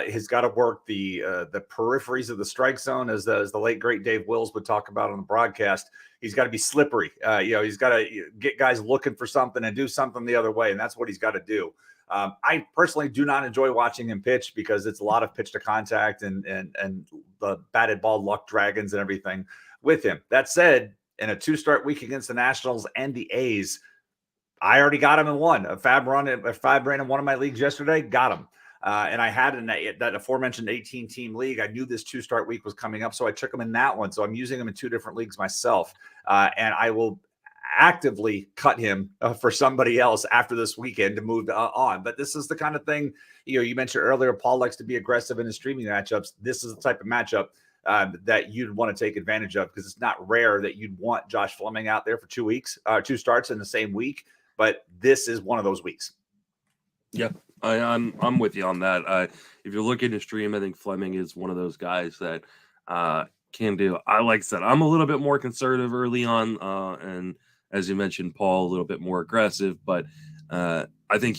He's got to work the peripheries of the strike zone, as the late great Dave Wills would talk about on the broadcast. He's got to be slippery. He's got to get guys looking for something and do something the other way, and that's what he's got to do. I personally do not enjoy watching him pitch, because it's a lot of pitch to contact and the batted ball luck dragons and everything with him. That said, in a 2-start week against the Nationals and the A's, I already got him in one. A FAAB ran in one of my leagues yesterday, got him. And I had that aforementioned 18-team league. I knew this 2-start week was coming up, so I took him in that one. So I'm using him in 2 different leagues myself. And I will actively cut him for somebody else after this weekend to move on. But this is the kind of thing, you mentioned earlier, Paul likes to be aggressive in his streaming matchups. This is the type of matchup that you'd want to take advantage of, because it's not rare that you'd want Josh Fleming out there for 2 weeks, 2 starts in the same week. But this is one of those weeks. Yeah, I'm with you on that. If you're looking to stream, I think Fleming is one of those guys that can do. Like I said, I'm a little bit more conservative early on, and as you mentioned, Paul, a little bit more aggressive. But I think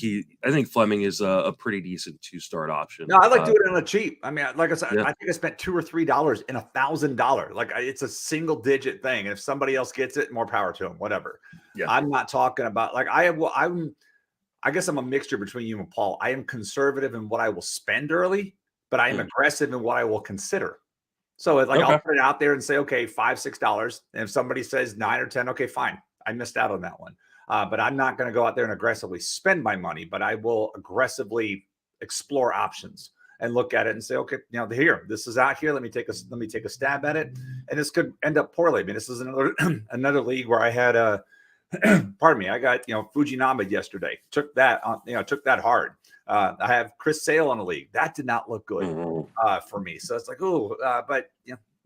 Fleming is a pretty decent 2-start option. No, I like doing it on a cheap. I mean, like I said, yeah. I think I spent $2 or $3 in $1,000. Like, it's a single digit thing. And if somebody else gets it, more power to them. Whatever. Yeah. I'm not talking about like I guess I'm a mixture between you and Paul. I am conservative in what I will spend early, but I am aggressive in what I will consider. So like, I'll put it out there and say, okay, $5, $6. And if somebody says 9 or 10, okay, fine. I missed out on that one. But I'm not going to go out there and aggressively spend my money, but I will aggressively explore options and look at it and say, okay, here, this is out here. Let me take a stab at it. And this could end up poorly. I mean, this is another league where I had pardon me, I got Fujinami yesterday. Took that hard. I have Chris Sale in the league. That did not look good for me. So it's like, but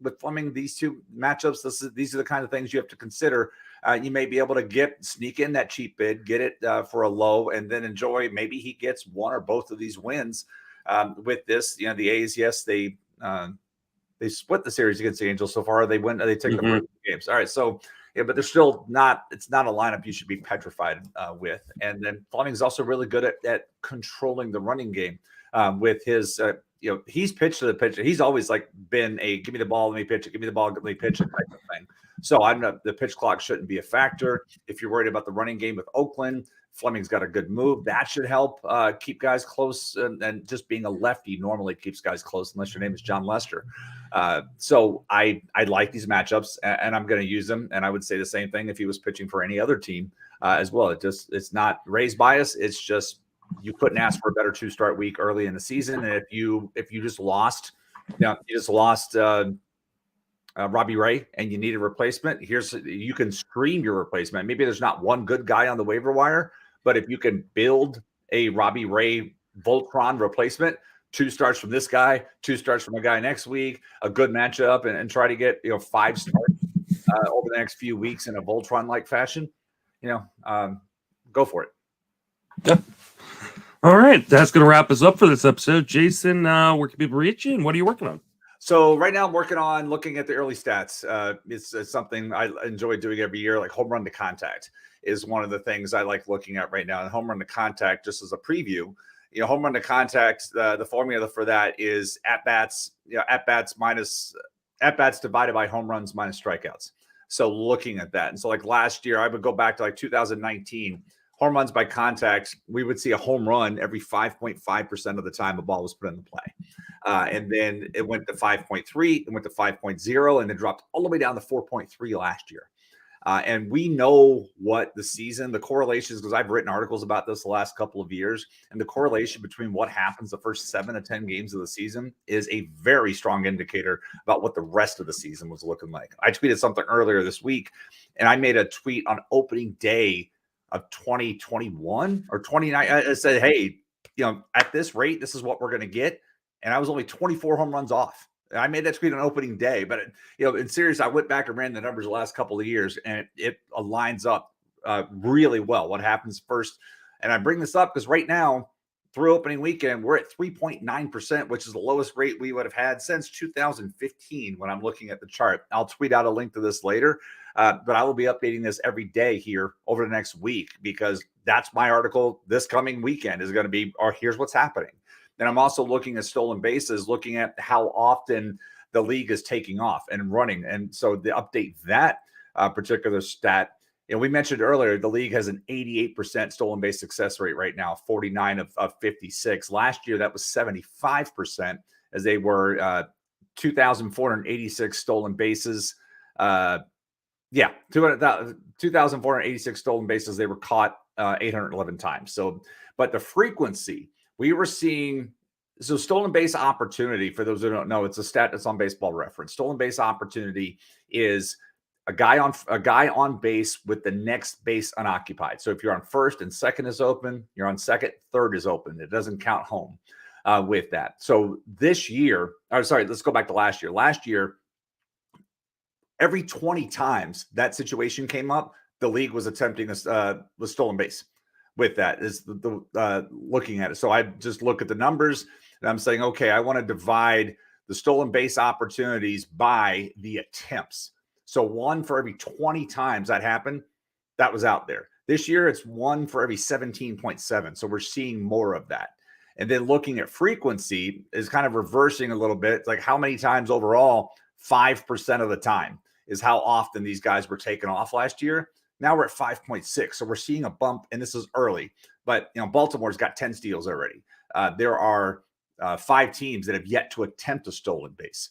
with Fleming, these 2 matchups, these are the kind of things you have to consider. You may be able to sneak in that cheap bid, get it for a low, and then enjoy. Maybe he gets one or both of these wins with this. The A's, yes, they split the series against the Angels so far. They win. They take the first games. All right, so. Yeah, but they're still not. It's not a lineup you should be petrified with. And then Fleming's also really good at controlling the running game with his. He's pitched to the pitcher. He's always been a give me the ball, let me pitch it. Give me the ball, let me pitch it type of thing. So the pitch clock shouldn't be a factor. If you're worried about the running game with Oakland, Fleming's got a good move. That should help keep guys close. And just being a lefty normally keeps guys close, unless your name is John Lester. So I like these matchups, and I'm going to use them. And I would say the same thing if he was pitching for any other team as well. It's not Ray's bias. It's just you couldn't ask for a better 2-start week early in the season. And if you just lost, Robbie Ray and you need a replacement, you can stream your replacement. Maybe there's not one good guy on the waiver wire, but if you can build a Robbie Ray Voltron replacement, 2 starts from this guy, 2 starts from a guy next week, a good matchup, and try to get 5 starts over the next few weeks in a Voltron-like fashion, go for it. Yeah. All right, that's going to wrap us up for this episode. Jason, where can people reach you, and what are you working on? So right now I'm working on looking at the early stats. It's something I enjoy doing every year, like home run to contact is one of the things I like looking at right now. And home run to contact, just as a preview, home run to contact, the formula for that is at bats divided by home runs minus strikeouts. So looking at that. And so like last year, I would go back to 2019, home runs by contact, we would see a home run every 5.5% of the time a ball was put into play. And then it went to 5.3, it went to 5.0, and then dropped all the way down to 4.3 last year. And we know what the correlations, because I've written articles about this the last couple of years, and the correlation between what happens the first 7 to 10 games of the season is a very strong indicator about what the rest of the season was looking like. I tweeted something earlier this week, and I made a tweet on opening day of 2021 or 29. I said, hey, at this rate, this is what we're going to get. And I was only 24 home runs off. I made that tweet on opening day, but in serious, I went back and ran the numbers the last couple of years, and it aligns up really well. What happens first? And I bring this up because right now, through opening weekend, we're at 3.9%, which is the lowest rate we would have had since 2015 when I'm looking at the chart. I'll tweet out a link to this later, but I will be updating this every day here over the next week, because that's my article this coming weekend is going to be, or here's what's happening. And I'm also looking at stolen bases, looking at how often the league is taking off and running. And so to update that particular stat, we mentioned earlier, the league has an 88% stolen base success rate right now, 49 of 56. Last year, that was 75%, as they were 2,486 stolen bases. 2,486 stolen bases. They were caught 811 times. So, but the frequency, we were seeing, so stolen base opportunity, for those who don't know, it's a stat that's on Baseball Reference. Stolen base opportunity is a guy on base with the next base unoccupied. So if you're on first and second is open, you're on second, third is open. It doesn't count home with that. So this year, let's go back to last year. Last year, every 20 times that situation came up, the league was attempting the stolen base. With that is the looking at it. So I just look at the numbers and I'm saying, okay, I want to divide the stolen base opportunities by the attempts. So 1 for every 20 times that happened, that was out there. This year, it's 1 for every 17.7. So we're seeing more of that. And then looking at frequency is kind of reversing a little bit. It's like how many times overall? 5% of the time is how often these guys were taken off last year. Now we're at 5.6. So we're seeing a bump, and this is early, but Baltimore's got 10 steals already. There are 5 teams that have yet to attempt a stolen base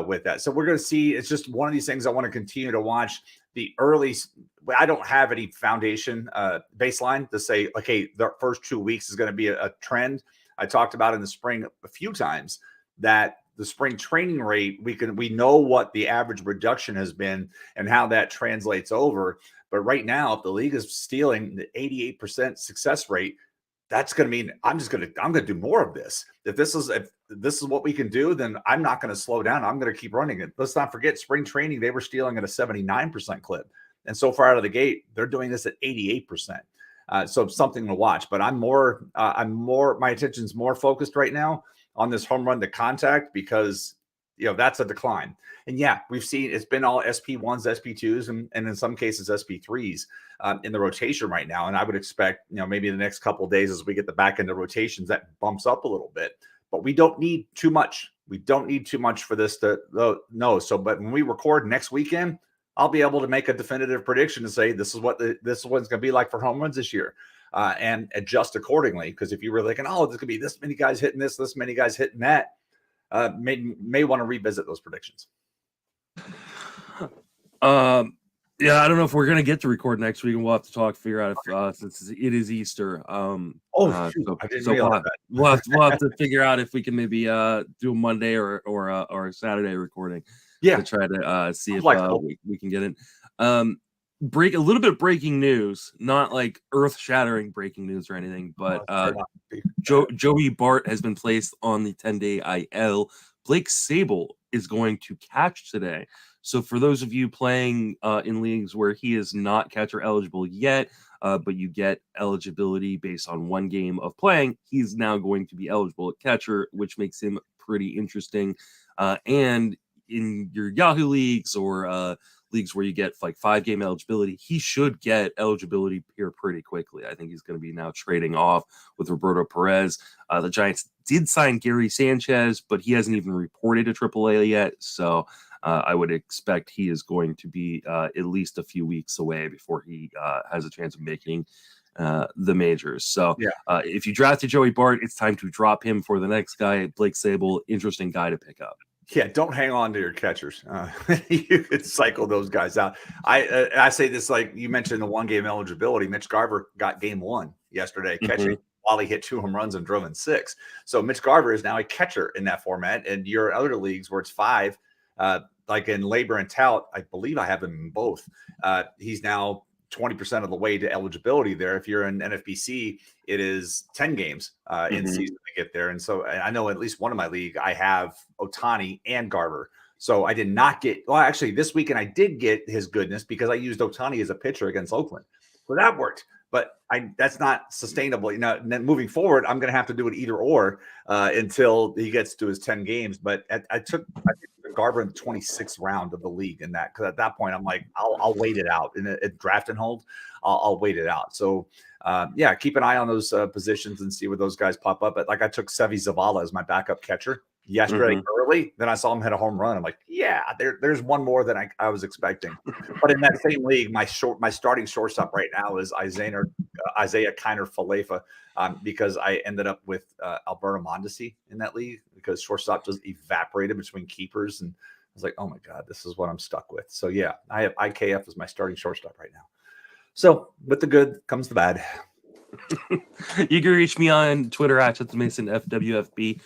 with that. So we're going to see, it's just one of these things I want to continue to watch. The early, I don't have any foundation baseline to say, okay, the first 2 weeks is going to be a trend. I talked about in the spring a few times that the spring training rate, we know what the average reduction has been and how that translates over. But right now, if the league is stealing the 88% success rate, that's going to mean I'm going to do more of this. If this is what we can do, then I'm not going to slow down. I'm going to keep running it. Let's not forget spring training, they were stealing at a 79% clip. And so far out of the gate, they're doing this at 88%. So something to watch, but my attention's more focused right now on this home run to contact, because that's a decline. And yeah, we've seen it's been all SP1s, SP2s, and in some cases SP3s in the rotation right now. And I would expect, maybe in the next couple of days as we get the back end of rotations, that bumps up a little bit. But we don't need too much. We don't need too much for this to know. So, but when we record next weekend, I'll be able to make a definitive prediction to say this is what this one's going to be like for home runs this year, and adjust accordingly. Because if you were thinking, oh, there's going to be this many guys hitting this many guys hitting that, may want to revisit those predictions. Yeah, I don't know if we're gonna get to record next week, and we'll have to figure out if since it is Easter. I didn't realize that. We'll have to figure out if we can maybe do a Monday or a Saturday recording. Yeah, to try to see if we can get in. A little bit of breaking news, not like earth-shattering breaking news or anything, but Joey Bart has been placed on the 10-day IL. Blake Sable is going to catch today. So for those of you playing in leagues where he is not catcher eligible yet, but you get eligibility based on 1 game of playing, he's now going to be eligible at catcher, which makes him pretty interesting. And in your Yahoo leagues or leagues where you get like 5-game eligibility, he should get eligibility here pretty quickly. I think he's going to be now trading off with Roberto Perez. The Giants did sign Gary Sanchez, but he hasn't even reported to AAA yet. So I would expect he is going to be at least a few weeks away before he has a chance of making the majors. So Yeah. if you drafted Joey Bart, it's time to drop him for the next guy. Blake Sable, interesting guy to pick up. Yeah, don't hang on to your catchers. You could cycle those guys out. I say this like you mentioned the 1-game eligibility. Mitch Garver got game 1 yesterday catching while he hit 2 home runs and drove in 6. So Mitch Garver is now a catcher in that format. And your other leagues where it's 5, like in Labor and Tout, I believe I have him in both. He's now 20% of the way to eligibility there. If you're in NFBC, it is 10 games in season to get there. And so I know at least one of my league, I have Ohtani and Garver. So I did not get, well, actually this weekend I did get his goodness because I used Ohtani as a pitcher against Oakland. So that worked. But that's not sustainable. You know, moving forward, I'm going to have to do it either or until he gets to his 10 games. But I took Garver in the 26th round of the league in that, because at that point I'm like, I'll wait it out in a draft and hold. I'll wait it out. So yeah, keep an eye on those positions and see where those guys pop up. But like I took Sevi Zavala as my backup catcher yesterday early. Then I saw him hit a home run. I'm like, yeah, there's one more than I was expecting. But in that same league, my starting shortstop right now is Isaiah Kiner Falefa, because I ended up with Alberto Mondesi in that league because shortstop just evaporated between keepers. And I was like, oh my God, this is what I'm stuck with. So yeah, I have IKF as my starting shortstop right now. So with the good comes the bad. You can reach me on Twitter at Mason FWFB.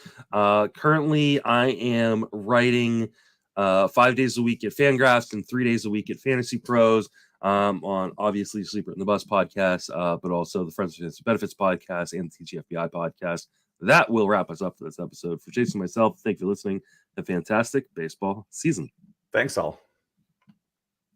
Currently, I am writing 5 days a week at Fangraphs and 3 days a week at Fantasy Pros on obviously Sleeper in the Bus podcast, but also the Friends with Benefits podcast and the TGFBI podcast. That will wrap us up for this episode. For Jason and myself, thank you for listening. A fantastic baseball season. Thanks all.